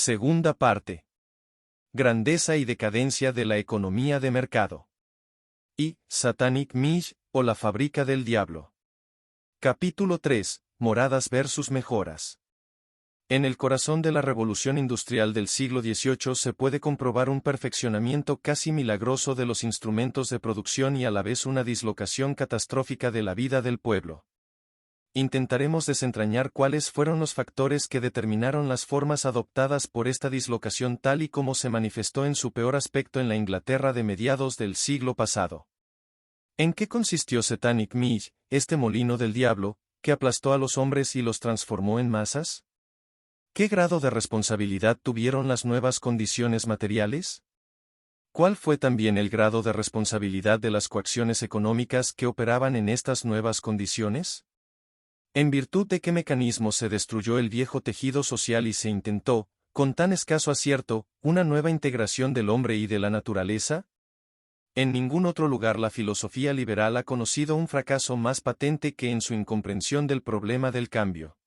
Segunda parte. Grandeza y decadencia de la economía de mercado. Y Satanic Mish, o la fábrica del diablo. Capítulo 3. Moradas versus mejoras. En el corazón de la revolución industrial del siglo XVIII se puede comprobar un perfeccionamiento casi milagroso de los instrumentos de producción y a la vez una dislocación catastrófica de la vida del pueblo. Intentaremos desentrañar cuáles fueron los factores que determinaron las formas adoptadas por esta dislocación tal y como se manifestó en su peor aspecto en la Inglaterra de mediados del siglo pasado. ¿En qué consistió Satanic Mish, este molino del diablo, que aplastó a los hombres y los transformó en masas? ¿Qué grado de responsabilidad tuvieron las nuevas condiciones materiales? ¿Cuál fue también el grado de responsabilidad de las coacciones económicas que operaban en estas nuevas condiciones? ¿En virtud de qué mecanismo se destruyó el viejo tejido social y se intentó, con tan escaso acierto, una nueva integración del hombre y de la naturaleza? En ningún otro lugar la filosofía liberal ha conocido un fracaso más patente que en su incomprensión del problema del cambio.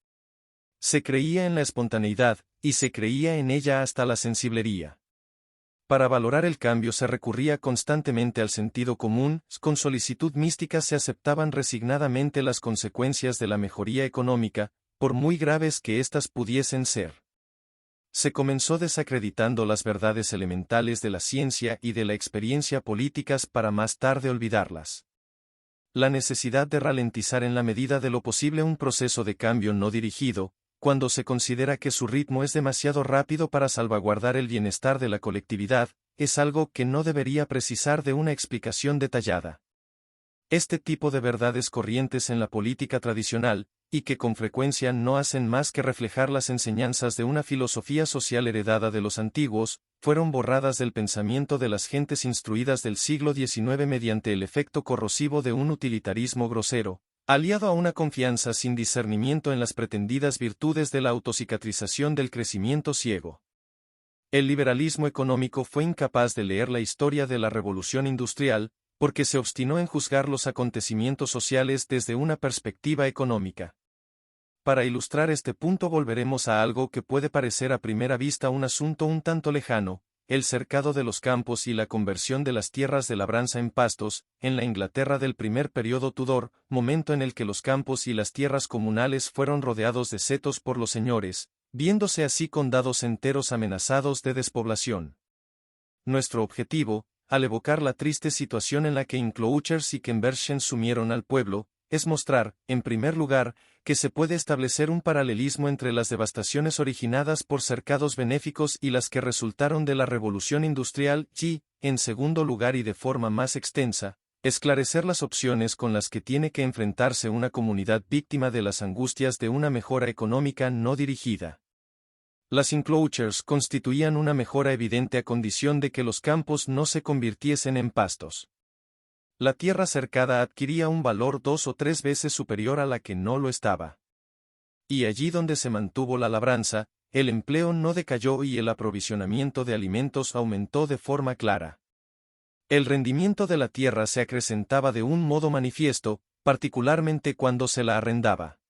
Se creía en la espontaneidad, y se creía en ella hasta la sensiblería. Para valorar el cambio se recurría constantemente al sentido común, con solicitud mística se aceptaban resignadamente las consecuencias de la mejoría económica, por muy graves que éstas pudiesen ser. Se comenzó desacreditando las verdades elementales de la ciencia y de la experiencia políticas para más tarde olvidarlas. La necesidad de ralentizar en la medida de lo posible un proceso de cambio no dirigido, cuando se considera que su ritmo es demasiado rápido para salvaguardar el bienestar de la colectividad, es algo que no debería precisar de una explicación detallada. Este tipo de verdades corrientes en la política tradicional, y que con frecuencia no hacen más que reflejar las enseñanzas de una filosofía social heredada de los antiguos, fueron borradas del pensamiento de las gentes instruidas del siglo XIX mediante el efecto corrosivo de un utilitarismo grosero, aliado a una confianza sin discernimiento en las pretendidas virtudes de la autocicatrización del crecimiento ciego. El liberalismo económico fue incapaz de leer la historia de la revolución industrial, porque se obstinó en juzgar los acontecimientos sociales desde una perspectiva económica. Para ilustrar este punto volveremos a algo que puede parecer a primera vista un asunto un tanto lejano, el cercado de los campos y la conversión de las tierras de labranza en pastos, en la Inglaterra del primer período Tudor, momento en el que los campos y las tierras comunales fueron rodeados de setos por los señores, viéndose así condados enteros amenazados de despoblación. Nuestro objetivo, al evocar la triste situación en la que Inclouchers y Kenverschen sumieron al pueblo, es mostrar, en primer lugar, que se puede establecer un paralelismo entre las devastaciones originadas por cercados benéficos y las que resultaron de la revolución industrial y, en segundo lugar y de forma más extensa, esclarecer las opciones con las que tiene que enfrentarse una comunidad víctima de las angustias de una mejora económica no dirigida. Las enclosures constituían una mejora evidente a condición de que los campos no se convirtiesen en pastos. La tierra cercada adquiría un valor 2 o 3 veces superior a la que no lo estaba. Y allí donde se mantuvo la labranza, el empleo no decayó y el aprovisionamiento de alimentos aumentó de forma clara. El rendimiento de la tierra se acrecentaba de un modo manifiesto, particularmente cuando se la arrendaba.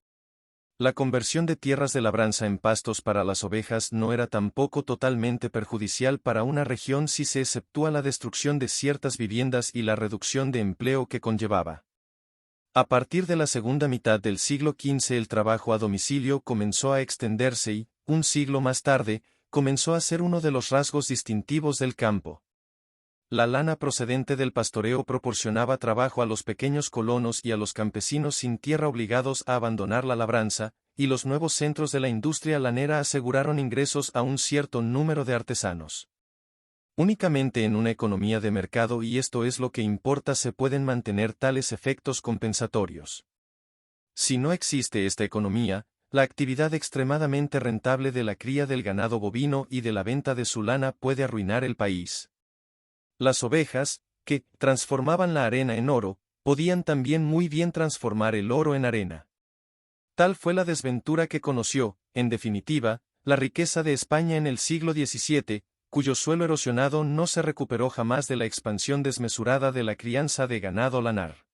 La conversión de tierras de labranza en pastos para las ovejas no era tampoco totalmente perjudicial para una región si se exceptúa la destrucción de ciertas viviendas y la reducción de empleo que conllevaba. A partir de la segunda mitad del siglo XV el trabajo a domicilio comenzó a extenderse y, un siglo más tarde, comenzó a ser uno de los rasgos distintivos del campo. La lana procedente del pastoreo proporcionaba trabajo a los pequeños colonos y a los campesinos sin tierra obligados a abandonar la labranza, y los nuevos centros de la industria lanera aseguraron ingresos a un cierto número de artesanos. Únicamente en una economía de mercado, y esto es lo que importa, se pueden mantener tales efectos compensatorios. Si no existe esta economía, la actividad extremadamente rentable de la cría del ganado bovino y de la venta de su lana puede arruinar el país. Las ovejas, que transformaban la arena en oro, podían también muy bien transformar el oro en arena. Tal fue la desventura que conoció, en definitiva, la riqueza de España en el siglo XVII, cuyo suelo erosionado no se recuperó jamás de la expansión desmesurada de la crianza de ganado lanar.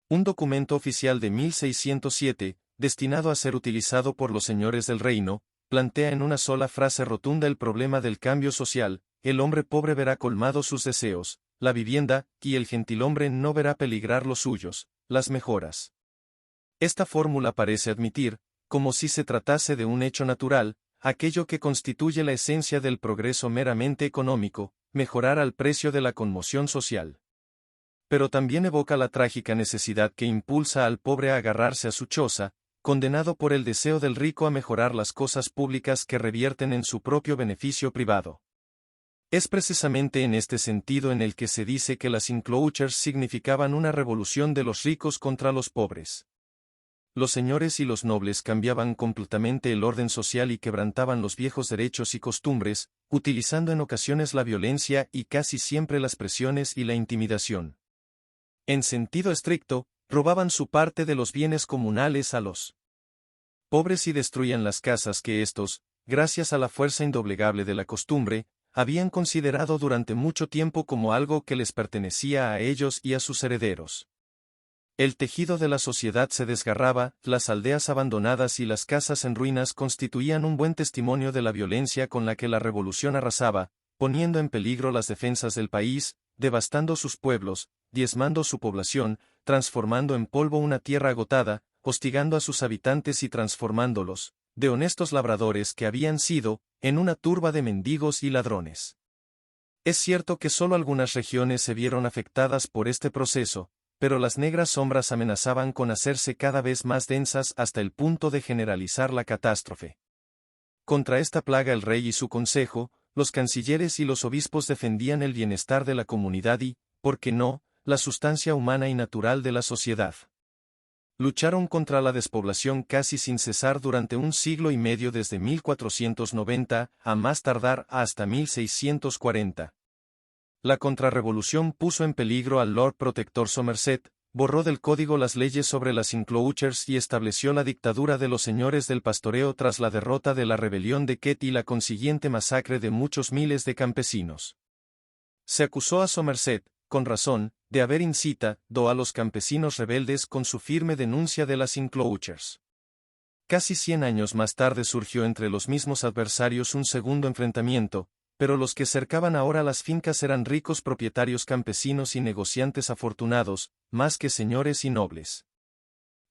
Un documento oficial de 1607, destinado a ser utilizado por los señores del reino, plantea en una sola frase rotunda el problema del cambio social: el hombre pobre verá colmados sus deseos, la vivienda, y el gentilhombre no verá peligrar los suyos, las mejoras. Esta fórmula parece admitir, como si se tratase de un hecho natural, aquello que constituye la esencia del progreso meramente económico, mejorar al precio de la conmoción social. Pero también evoca la trágica necesidad que impulsa al pobre a agarrarse a su choza, condenado por el deseo del rico a mejorar las cosas públicas que revierten en su propio beneficio privado. Es precisamente en este sentido en el que se dice que las enclosures significaban una revolución de los ricos contra los pobres. Los señores y los nobles cambiaban completamente el orden social y quebrantaban los viejos derechos y costumbres, utilizando en ocasiones la violencia y casi siempre las presiones y la intimidación. En sentido estricto, robaban su parte de los bienes comunales a los pobres y destruían las casas que éstos, gracias a la fuerza indoblegable de la costumbre, habían considerado durante mucho tiempo como algo que les pertenecía a ellos y a sus herederos. El tejido de la sociedad se desgarraba, las aldeas abandonadas y las casas en ruinas constituían un buen testimonio de la violencia con la que la revolución arrasaba, poniendo en peligro las defensas del país, devastando sus pueblos, diezmando su población, transformando en polvo una tierra agotada, hostigando a sus habitantes y transformándolos, de honestos labradores que habían sido, en una turba de mendigos y ladrones. Es cierto que solo algunas regiones se vieron afectadas por este proceso, pero las negras sombras amenazaban con hacerse cada vez más densas hasta el punto de generalizar la catástrofe. Contra esta plaga el rey y su consejo, los cancilleres y los obispos defendían el bienestar de la comunidad y, ¿por qué no?, la sustancia humana y natural de la sociedad. Lucharon contra la despoblación casi sin cesar durante un siglo y medio desde 1490, a más tardar hasta 1640. La contrarrevolución puso en peligro al Lord Protector Somerset, borró del código las leyes sobre las enclosures y estableció la dictadura de los señores del pastoreo tras la derrota de la rebelión de Kent y la consiguiente masacre de muchos miles de campesinos. Se acusó a Somerset, con razón, de haber incitado a los campesinos rebeldes con su firme denuncia de las enclosures. Casi 100 años más tarde surgió entre los mismos adversarios un segundo enfrentamiento, pero los que cercaban ahora las fincas eran ricos propietarios campesinos y negociantes afortunados, más que señores y nobles.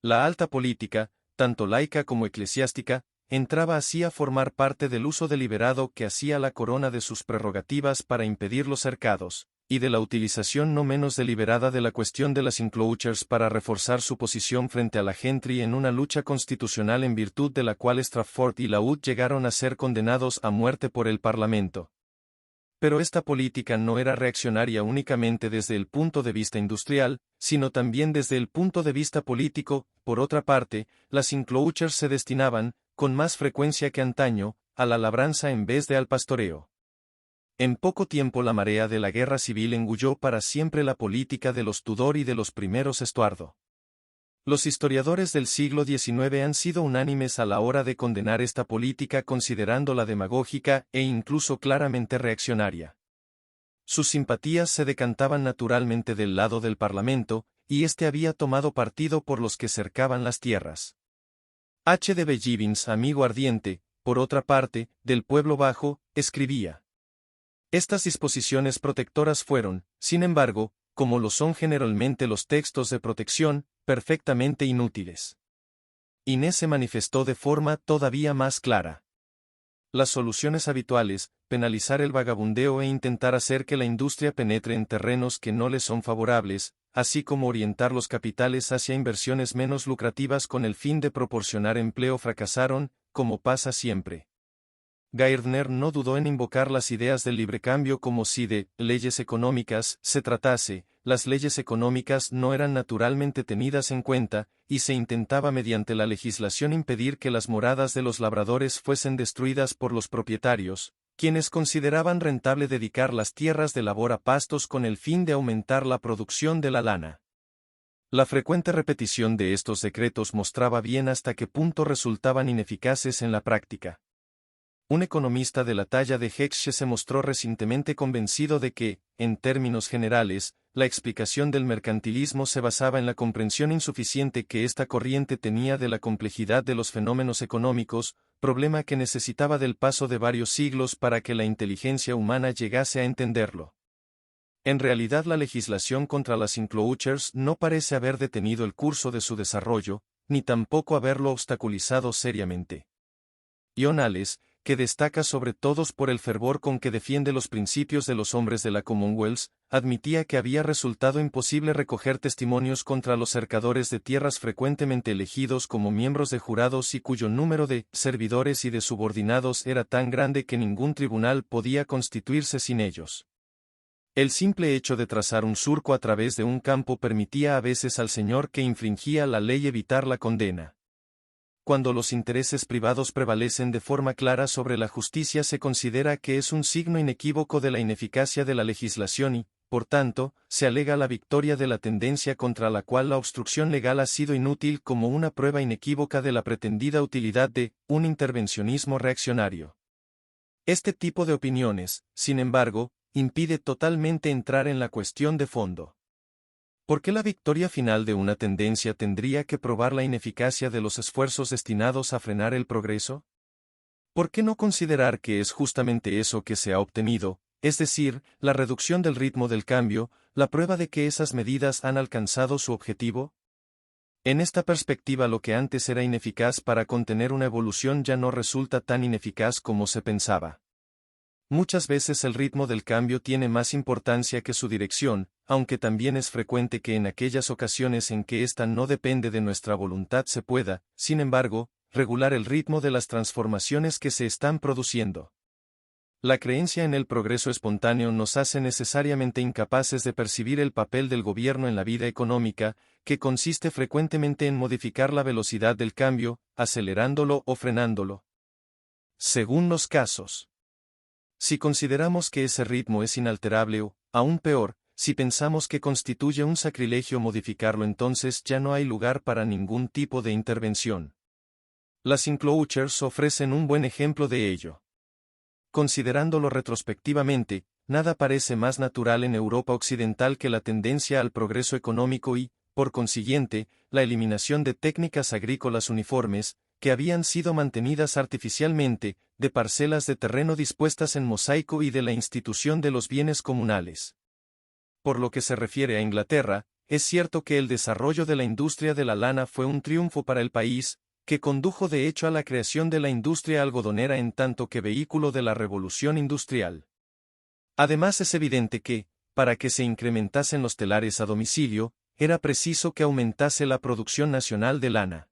La alta política, tanto laica como eclesiástica, entraba así a formar parte del uso deliberado que hacía la corona de sus prerrogativas para impedir los cercados, y de la utilización no menos deliberada de la cuestión de las enclosures para reforzar su posición frente a la gentry en una lucha constitucional en virtud de la cual Strafford y Laud llegaron a ser condenados a muerte por el Parlamento. Pero esta política no era reaccionaria únicamente desde el punto de vista industrial, sino también desde el punto de vista político. Por otra parte, las enclosures se destinaban, con más frecuencia que antaño, a la labranza en vez de al pastoreo. En poco tiempo la marea de la guerra civil engulló para siempre la política de los Tudor y de los primeros Estuardo. Los historiadores del siglo XIX han sido unánimes a la hora de condenar esta política considerándola demagógica e incluso claramente reaccionaria. Sus simpatías se decantaban naturalmente del lado del Parlamento, y éste había tomado partido por los que cercaban las tierras. H. de Gibbons, amigo ardiente, por otra parte, del pueblo bajo, escribía: estas disposiciones protectoras fueron, sin embargo, como lo son generalmente los textos de protección, perfectamente inútiles. Inés se manifestó de forma todavía más clara. Las soluciones habituales, penalizar el vagabundeo e intentar hacer que la industria penetre en terrenos que no le son favorables, así como orientar los capitales hacia inversiones menos lucrativas con el fin de proporcionar empleo, fracasaron, como pasa siempre. Gairdner no dudó en invocar las ideas del librecambio como si de leyes económicas se tratase. Las leyes económicas no eran naturalmente tenidas en cuenta, y se intentaba mediante la legislación impedir que las moradas de los labradores fuesen destruidas por los propietarios, quienes consideraban rentable dedicar las tierras de labor a pastos con el fin de aumentar la producción de la lana. La frecuente repetición de estos decretos mostraba bien hasta qué punto resultaban ineficaces en la práctica. Un economista de la talla de Hecksche se mostró recientemente convencido de que, en términos generales, la explicación del mercantilismo se basaba en la comprensión insuficiente que esta corriente tenía de la complejidad de los fenómenos económicos, problema que necesitaba del paso de varios siglos para que la inteligencia humana llegase a entenderlo. En realidad la legislación contra las enclosures no parece haber detenido el curso de su desarrollo, ni tampoco haberlo obstaculizado seriamente. Ionales, que destaca sobre todos por el fervor con que defiende los principios de los hombres de la Commonwealth, admitía que había resultado imposible recoger testimonios contra los cercadores de tierras frecuentemente elegidos como miembros de jurados y cuyo número de servidores y de subordinados era tan grande que ningún tribunal podía constituirse sin ellos. El simple hecho de trazar un surco a través de un campo permitía a veces al señor que infringía la ley evitar la condena. Cuando los intereses privados prevalecen de forma clara sobre la justicia se considera que es un signo inequívoco de la ineficacia de la legislación y, por tanto, se alega la victoria de la tendencia contra la cual la obstrucción legal ha sido inútil como una prueba inequívoca de la pretendida utilidad de un intervencionismo reaccionario. Este tipo de opiniones, sin embargo, impide totalmente entrar en la cuestión de fondo. ¿Por qué la victoria final de una tendencia tendría que probar la ineficacia de los esfuerzos destinados a frenar el progreso? ¿Por qué no considerar que es justamente eso que se ha obtenido, es decir, la reducción del ritmo del cambio, la prueba de que esas medidas han alcanzado su objetivo? En esta perspectiva lo que antes era ineficaz para contener una evolución ya no resulta tan ineficaz como se pensaba. Muchas veces el ritmo del cambio tiene más importancia que su dirección, aunque también es frecuente que en aquellas ocasiones en que ésta no depende de nuestra voluntad se pueda, sin embargo, regular el ritmo de las transformaciones que se están produciendo. La creencia en el progreso espontáneo nos hace necesariamente incapaces de percibir el papel del gobierno en la vida económica, que consiste frecuentemente en modificar la velocidad del cambio, acelerándolo o frenándolo. Según los casos. Si consideramos que ese ritmo es inalterable o, aún peor, si pensamos que constituye un sacrilegio modificarlo, entonces ya no hay lugar para ningún tipo de intervención. Las enclosures ofrecen un buen ejemplo de ello. Considerándolo retrospectivamente, nada parece más natural en Europa occidental que la tendencia al progreso económico y, por consiguiente, la eliminación de técnicas agrícolas uniformes, que habían sido mantenidas artificialmente, de parcelas de terreno dispuestas en mosaico y de la institución de los bienes comunales. Por lo que se refiere a Inglaterra, es cierto que el desarrollo de la industria de la lana fue un triunfo para el país, que condujo de hecho a la creación de la industria algodonera en tanto que vehículo de la revolución industrial. Además es evidente que, para que se incrementasen los telares a domicilio, era preciso que aumentase la producción nacional de lana.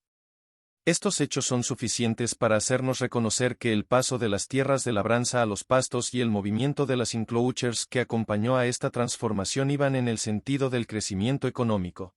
Estos hechos son suficientes para hacernos reconocer que el paso de las tierras de labranza a los pastos y el movimiento de las enclosures que acompañó a esta transformación iban en el sentido del crecimiento económico.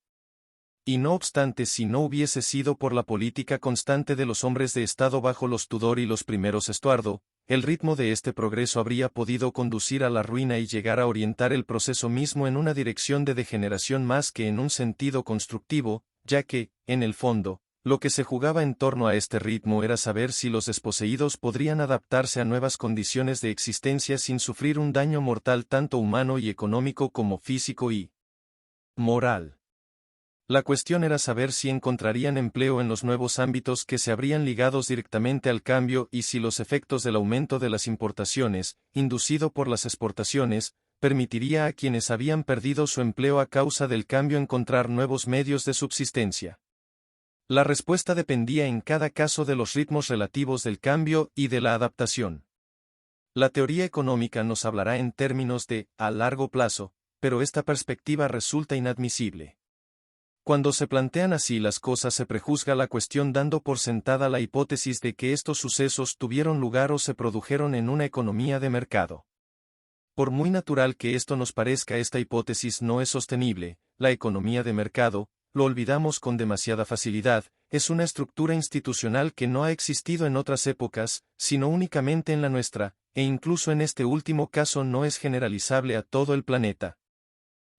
Y no obstante, si no hubiese sido por la política constante de los hombres de Estado bajo los Tudor y los primeros Estuardo, el ritmo de este progreso habría podido conducir a la ruina y llegar a orientar el proceso mismo en una dirección de degeneración más que en un sentido constructivo, ya que, en el fondo, lo que se jugaba en torno a este ritmo era saber si los desposeídos podrían adaptarse a nuevas condiciones de existencia sin sufrir un daño mortal tanto humano y económico como físico y moral. La cuestión era saber si encontrarían empleo en los nuevos ámbitos que se habrían ligados directamente al cambio y si los efectos del aumento de las importaciones, inducido por las exportaciones, permitiría a quienes habían perdido su empleo a causa del cambio encontrar nuevos medios de subsistencia. La respuesta dependía en cada caso de los ritmos relativos del cambio y de la adaptación. La teoría económica nos hablará en términos de a largo plazo, pero esta perspectiva resulta inadmisible. Cuando se plantean así las cosas se prejuzga la cuestión dando por sentada la hipótesis de que estos sucesos tuvieron lugar o se produjeron en una economía de mercado. Por muy natural que esto nos parezca, esta hipótesis no es sostenible. La economía de mercado, lo olvidamos con demasiada facilidad, es una estructura institucional que no ha existido en otras épocas, sino únicamente en la nuestra, e incluso en este último caso no es generalizable a todo el planeta.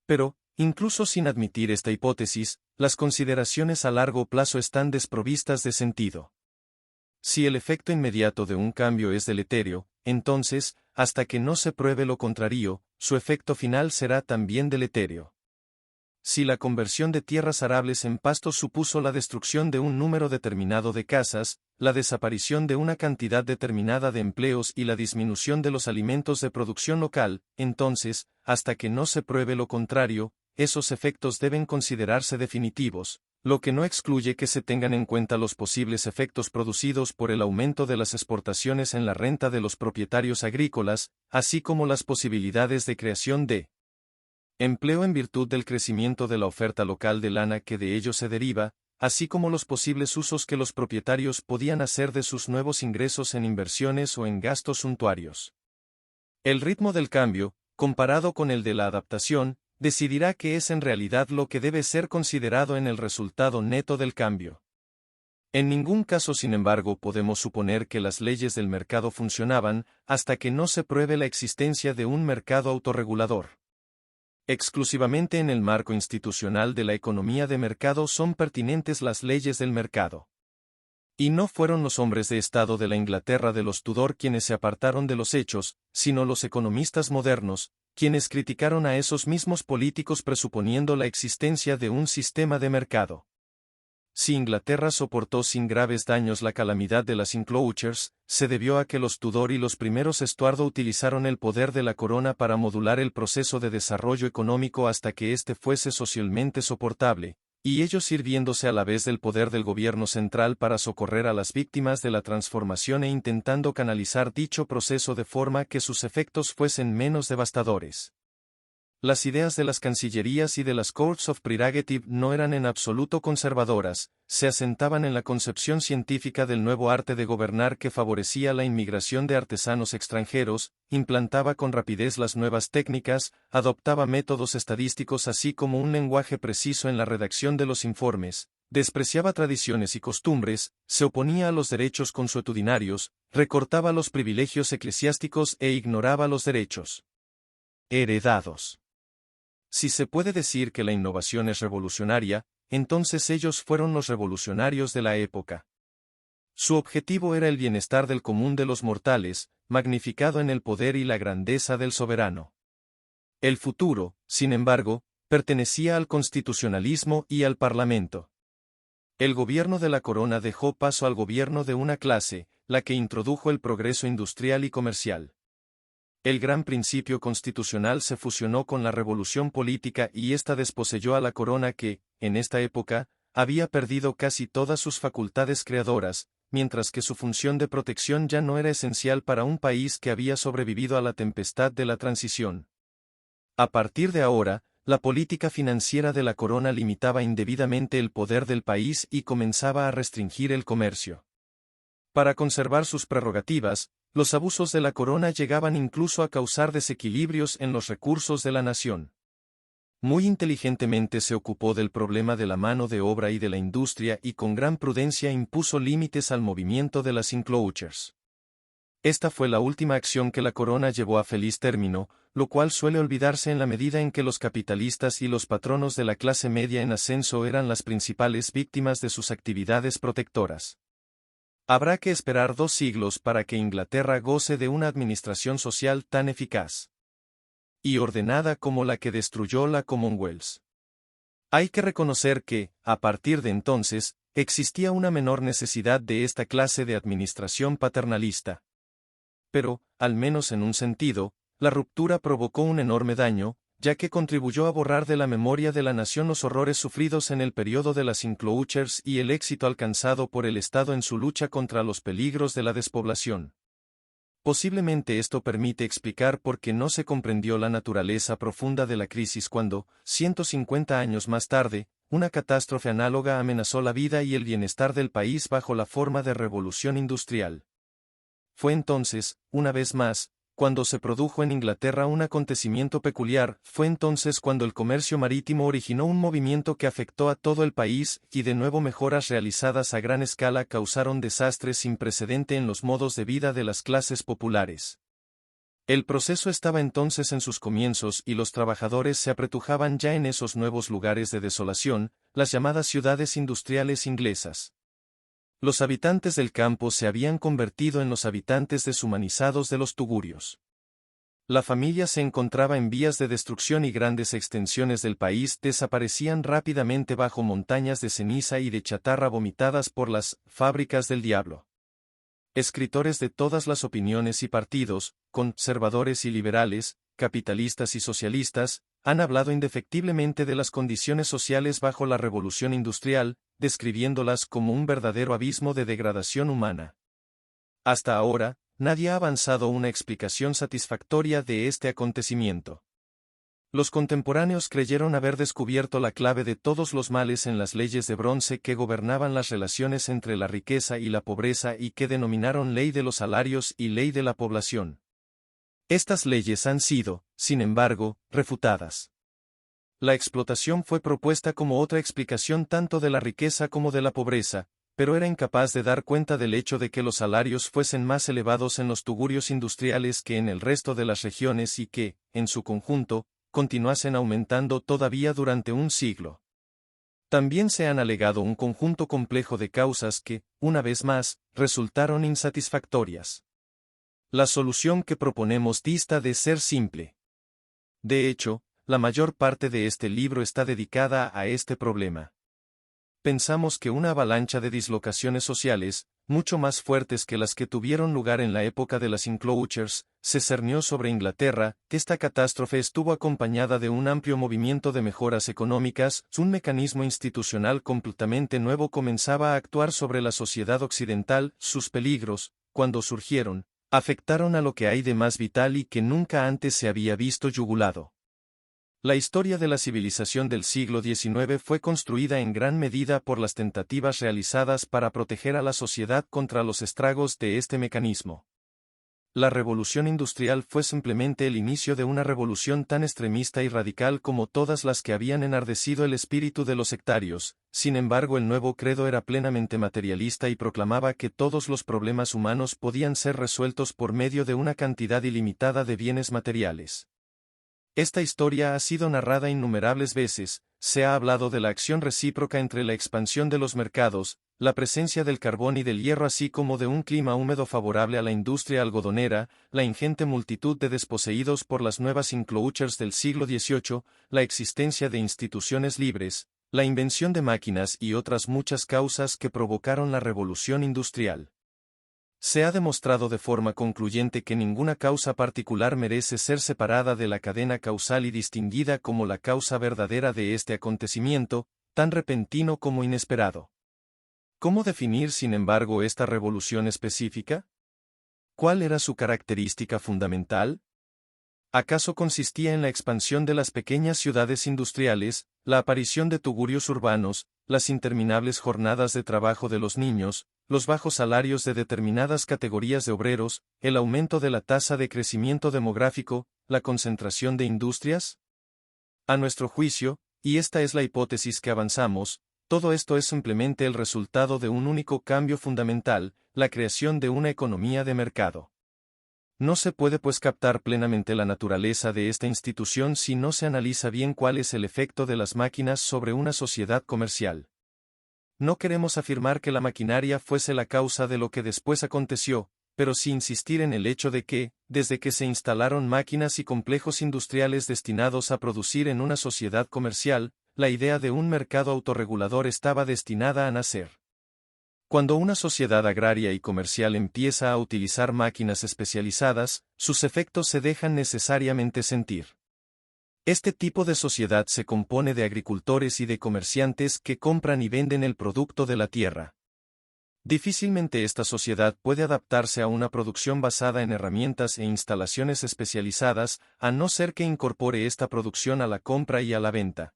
Pero, incluso sin admitir esta hipótesis, las consideraciones a largo plazo están desprovistas de sentido. Si el efecto inmediato de un cambio es deleterio, entonces, hasta que no se pruebe lo contrario, su efecto final será también deleterio. si la conversión de tierras arables en pastos supuso la destrucción de un número determinado de casas, la desaparición de una cantidad determinada de empleos y la disminución de los alimentos de producción local, entonces, hasta que no se pruebe lo contrario, esos efectos deben considerarse definitivos, lo que no excluye que se tengan en cuenta los posibles efectos producidos por el aumento de las exportaciones en la renta de los propietarios agrícolas, así como las posibilidades de creación de empleo en virtud del crecimiento de la oferta local de lana que de ello se deriva, así como los posibles usos que los propietarios podían hacer de sus nuevos ingresos en inversiones o en gastos suntuarios. El ritmo del cambio, comparado con el de la adaptación, decidirá qué es en realidad lo que debe ser considerado en el resultado neto del cambio. En ningún caso, sin embargo, podemos suponer que las leyes del mercado funcionaban hasta que no se pruebe la existencia de un mercado autorregulador. Exclusivamente en el marco institucional de la economía de mercado son pertinentes las leyes del mercado. Y no fueron los hombres de Estado de la Inglaterra de los Tudor quienes se apartaron de los hechos, sino los economistas modernos, quienes criticaron a esos mismos políticos presuponiendo la existencia de un sistema de mercado. Si Inglaterra soportó sin graves daños la calamidad de las enclosures, se debió a que los Tudor y los primeros Estuardo utilizaron el poder de la corona para modular el proceso de desarrollo económico hasta que éste fuese socialmente soportable, y ellos sirviéndose a la vez del poder del gobierno central para socorrer a las víctimas de la transformación e intentando canalizar dicho proceso de forma que sus efectos fuesen menos devastadores. Las ideas de las cancillerías y de las Courts of Prerogative no eran en absoluto conservadoras, se asentaban en la concepción científica del nuevo arte de gobernar que favorecía la inmigración de artesanos extranjeros, implantaba con rapidez las nuevas técnicas, adoptaba métodos estadísticos así como un lenguaje preciso en la redacción de los informes, despreciaba tradiciones y costumbres, se oponía a los derechos consuetudinarios, recortaba los privilegios eclesiásticos e ignoraba los derechos heredados. Si se puede decir que la innovación es revolucionaria, entonces ellos fueron los revolucionarios de la época. Su objetivo era el bienestar del común de los mortales, magnificado en el poder y la grandeza del soberano. El futuro, sin embargo, pertenecía al constitucionalismo y al parlamento. El gobierno de la corona dejó paso al gobierno de una clase, la que introdujo el progreso industrial y comercial. El gran principio constitucional se fusionó con la revolución política y ésta desposeyó a la corona que, en esta época, había perdido casi todas sus facultades creadoras, mientras que su función de protección ya no era esencial para un país que había sobrevivido a la tempestad de la transición. A partir de ahora, la política financiera de la corona limitaba indebidamente el poder del país y comenzaba a restringir el comercio. Para conservar sus prerrogativas, los abusos de la corona llegaban incluso a causar desequilibrios en los recursos de la nación. Muy inteligentemente se ocupó del problema de la mano de obra y de la industria y con gran prudencia impuso límites al movimiento de las enclosures. Esta fue la última acción que la corona llevó a feliz término, lo cual suele olvidarse en la medida en que los capitalistas y los patronos de la clase media en ascenso eran las principales víctimas de sus actividades protectoras. Habrá que esperar 2 siglos para que Inglaterra goce de una administración social tan eficaz y ordenada como la que destruyó la Commonwealth. Hay que reconocer que, a partir de entonces, existía una menor necesidad de esta clase de administración paternalista. Pero, al menos en un sentido, la ruptura provocó un enorme daño, ya que contribuyó a borrar de la memoria de la nación los horrores sufridos en el periodo de las enclosures y el éxito alcanzado por el Estado en su lucha contra los peligros de la despoblación. Posiblemente esto permite explicar por qué no se comprendió la naturaleza profunda de la crisis cuando, 150 años más tarde, una catástrofe análoga amenazó la vida y el bienestar del país bajo la forma de revolución industrial. Fue entonces, una vez más, cuando se produjo en Inglaterra un acontecimiento peculiar, fue entonces cuando el comercio marítimo originó un movimiento que afectó a todo el país, y de nuevo mejoras realizadas a gran escala causaron desastres sin precedente en los modos de vida de las clases populares. El proceso estaba entonces en sus comienzos y los trabajadores se apretujaban ya en esos nuevos lugares de desolación, las llamadas ciudades industriales inglesas. Los habitantes del campo se habían convertido en los habitantes deshumanizados de los tugurios. La familia se encontraba en vías de destrucción y grandes extensiones del país desaparecían rápidamente bajo montañas de ceniza y de chatarra vomitadas por las fábricas del diablo. Escritores de todas las opiniones y partidos, conservadores y liberales, capitalistas y socialistas, han hablado indefectiblemente de las condiciones sociales bajo la revolución industrial, describiéndolas como un verdadero abismo de degradación humana. Hasta ahora, nadie ha avanzado una explicación satisfactoria de este acontecimiento. Los contemporáneos creyeron haber descubierto la clave de todos los males en las leyes de bronce que gobernaban las relaciones entre la riqueza y la pobreza y que denominaron ley de los salarios y ley de la población. Estas leyes han sido, sin embargo, refutadas. La explotación fue propuesta como otra explicación tanto de la riqueza como de la pobreza, pero era incapaz de dar cuenta del hecho de que los salarios fuesen más elevados en los tugurios industriales que en el resto de las regiones y que, en su conjunto, continuasen aumentando todavía durante un siglo. También se han alegado un conjunto complejo de causas que, una vez más, resultaron insatisfactorias. La solución que proponemos dista de ser simple. De hecho, la mayor parte de este libro está dedicada a este problema. Pensamos que una avalancha de dislocaciones sociales, mucho más fuertes que las que tuvieron lugar en la época de las enclosures, se cernió sobre Inglaterra. Esta catástrofe estuvo acompañada de un amplio movimiento de mejoras económicas. Un mecanismo institucional completamente nuevo comenzaba a actuar sobre la sociedad occidental. Sus peligros, cuando surgieron, afectaron a lo que hay de más vital y que nunca antes se había visto yugulado. La historia de la civilización del siglo XIX fue construida en gran medida por las tentativas realizadas para proteger a la sociedad contra los estragos de este mecanismo. La revolución industrial fue simplemente el inicio de una revolución tan extremista y radical como todas las que habían enardecido el espíritu de los sectarios. Sin embargo, el nuevo credo era plenamente materialista y proclamaba que todos los problemas humanos podían ser resueltos por medio de una cantidad ilimitada de bienes materiales. Esta historia ha sido narrada innumerables veces. Se ha hablado de la acción recíproca entre la expansión de los mercados, la presencia del carbón y del hierro, así como de un clima húmedo favorable a la industria algodonera, la ingente multitud de desposeídos por las nuevas enclosures del siglo XVIII, la existencia de instituciones libres, la invención de máquinas y otras muchas causas que provocaron la revolución industrial. Se ha demostrado de forma concluyente que ninguna causa particular merece ser separada de la cadena causal y distinguida como la causa verdadera de este acontecimiento, tan repentino como inesperado. ¿Cómo definir, sin embargo, esta revolución específica? ¿Cuál era su característica fundamental? ¿Acaso consistía en la expansión de las pequeñas ciudades industriales, la aparición de tugurios urbanos, las interminables jornadas de trabajo de los niños, los bajos salarios de determinadas categorías de obreros, el aumento de la tasa de crecimiento demográfico, la concentración de industrias? A nuestro juicio, y esta es la hipótesis que avanzamos, todo esto es simplemente el resultado de un único cambio fundamental, la creación de una economía de mercado. No se puede pues captar plenamente la naturaleza de esta institución si no se analiza bien cuál es el efecto de las máquinas sobre una sociedad comercial. No queremos afirmar que la maquinaria fuese la causa de lo que después aconteció, pero sí insistir en el hecho de que, desde que se instalaron máquinas y complejos industriales destinados a producir en una sociedad comercial, la idea de un mercado autorregulador estaba destinada a nacer. Cuando una sociedad agraria y comercial empieza a utilizar máquinas especializadas, sus efectos se dejan necesariamente sentir. Este tipo de sociedad se compone de agricultores y de comerciantes que compran y venden el producto de la tierra. Difícilmente esta sociedad puede adaptarse a una producción basada en herramientas e instalaciones especializadas, a no ser que incorpore esta producción a la compra y a la venta.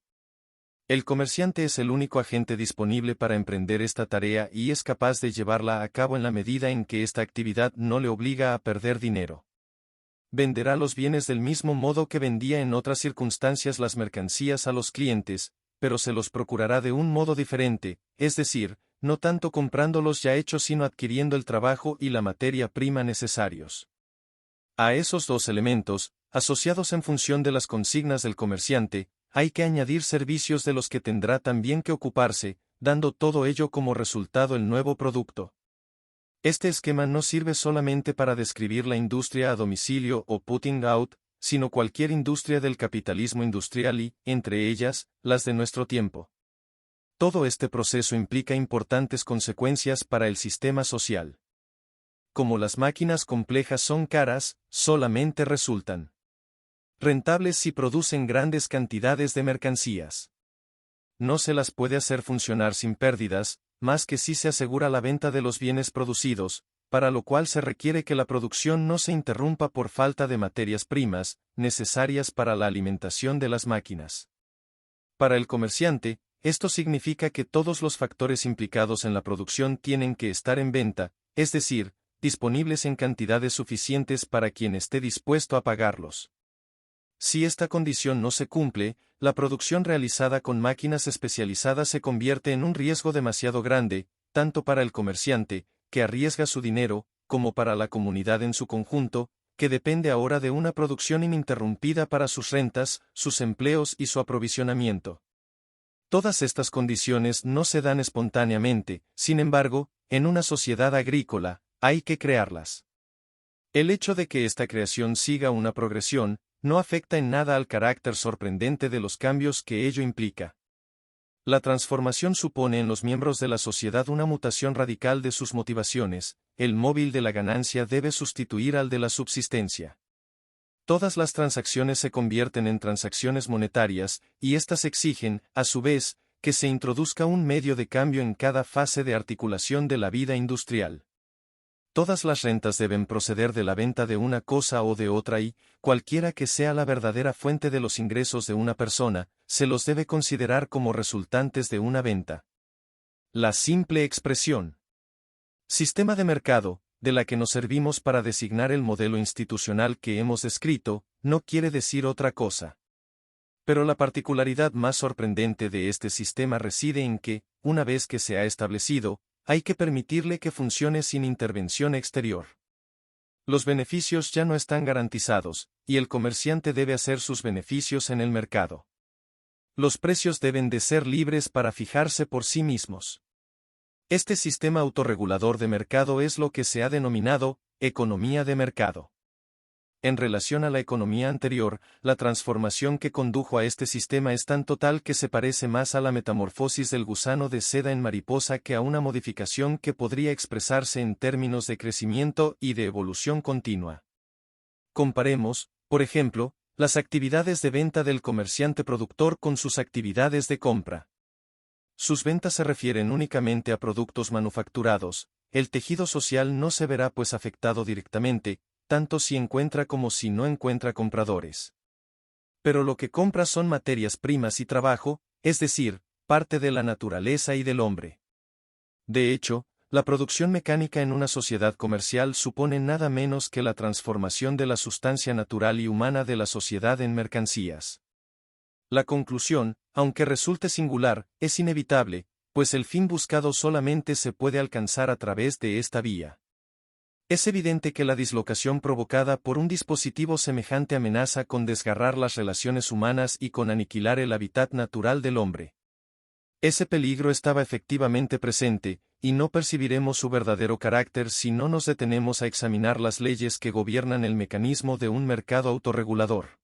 El comerciante es el único agente disponible para emprender esta tarea y es capaz de llevarla a cabo en la medida en que esta actividad no le obliga a perder dinero. Venderá los bienes del mismo modo que vendía en otras circunstancias las mercancías a los clientes, pero se los procurará de un modo diferente, es decir, no tanto comprándolos ya hechos sino adquiriendo el trabajo y la materia prima necesarios. A esos dos elementos, asociados en función de las consignas del comerciante, hay que añadir servicios de los que tendrá también que ocuparse, dando todo ello como resultado el nuevo producto. Este esquema no sirve solamente para describir la industria a domicilio o putting out, sino cualquier industria del capitalismo industrial y, entre ellas, las de nuestro tiempo. Todo este proceso implica importantes consecuencias para el sistema social. Como las máquinas complejas son caras, solamente resultan rentables si producen grandes cantidades de mercancías. No se las puede hacer funcionar sin pérdidas, más que si se asegura la venta de los bienes producidos, para lo cual se requiere que la producción no se interrumpa por falta de materias primas, necesarias para la alimentación de las máquinas. Para el comerciante, esto significa que todos los factores implicados en la producción tienen que estar en venta, es decir, disponibles en cantidades suficientes para quien esté dispuesto a pagarlos. Si esta condición no se cumple, la producción realizada con máquinas especializadas se convierte en un riesgo demasiado grande, tanto para el comerciante, que arriesga su dinero, como para la comunidad en su conjunto, que depende ahora de una producción ininterrumpida para sus rentas, sus empleos y su aprovisionamiento. Todas estas condiciones no se dan espontáneamente, sin embargo, en una sociedad agrícola, hay que crearlas. El hecho de que esta creación siga una progresión, no afecta en nada al carácter sorprendente de los cambios que ello implica. La transformación supone en los miembros de la sociedad una mutación radical de sus motivaciones, el móvil de la ganancia debe sustituir al de la subsistencia. Todas las transacciones se convierten en transacciones monetarias, y éstas exigen, a su vez, que se introduzca un medio de cambio en cada fase de articulación de la vida industrial. Todas las rentas deben proceder de la venta de una cosa o de otra y, cualquiera que sea la verdadera fuente de los ingresos de una persona, se los debe considerar como resultantes de una venta. La simple expresión sistema de mercado, de la que nos servimos para designar el modelo institucional que hemos descrito, no quiere decir otra cosa. Pero la particularidad más sorprendente de este sistema reside en que, una vez que se ha establecido, hay que permitirle que funcione sin intervención exterior. Los beneficios ya no están garantizados, y el comerciante debe hacer sus beneficios en el mercado. Los precios deben de ser libres para fijarse por sí mismos. Este sistema autorregulador de mercado es lo que se ha denominado economía de mercado. En relación a la economía anterior, la transformación que condujo a este sistema es tan total que se parece más a la metamorfosis del gusano de seda en mariposa que a una modificación que podría expresarse en términos de crecimiento y de evolución continua. Comparemos, por ejemplo, las actividades de venta del comerciante productor con sus actividades de compra. Sus ventas se refieren únicamente a productos manufacturados, el tejido social no se verá pues afectado directamente, tanto si encuentra como si no encuentra compradores. Pero lo que compra son materias primas y trabajo, es decir, parte de la naturaleza y del hombre. De hecho, la producción mecánica en una sociedad comercial supone nada menos que la transformación de la sustancia natural y humana de la sociedad en mercancías. La conclusión, aunque resulte singular, es inevitable, pues el fin buscado solamente se puede alcanzar a través de esta vía. Es evidente que la dislocación provocada por un dispositivo semejante amenaza con desgarrar las relaciones humanas y con aniquilar el hábitat natural del hombre. Ese peligro estaba efectivamente presente, y no percibiremos su verdadero carácter si no nos detenemos a examinar las leyes que gobiernan el mecanismo de un mercado autorregulador.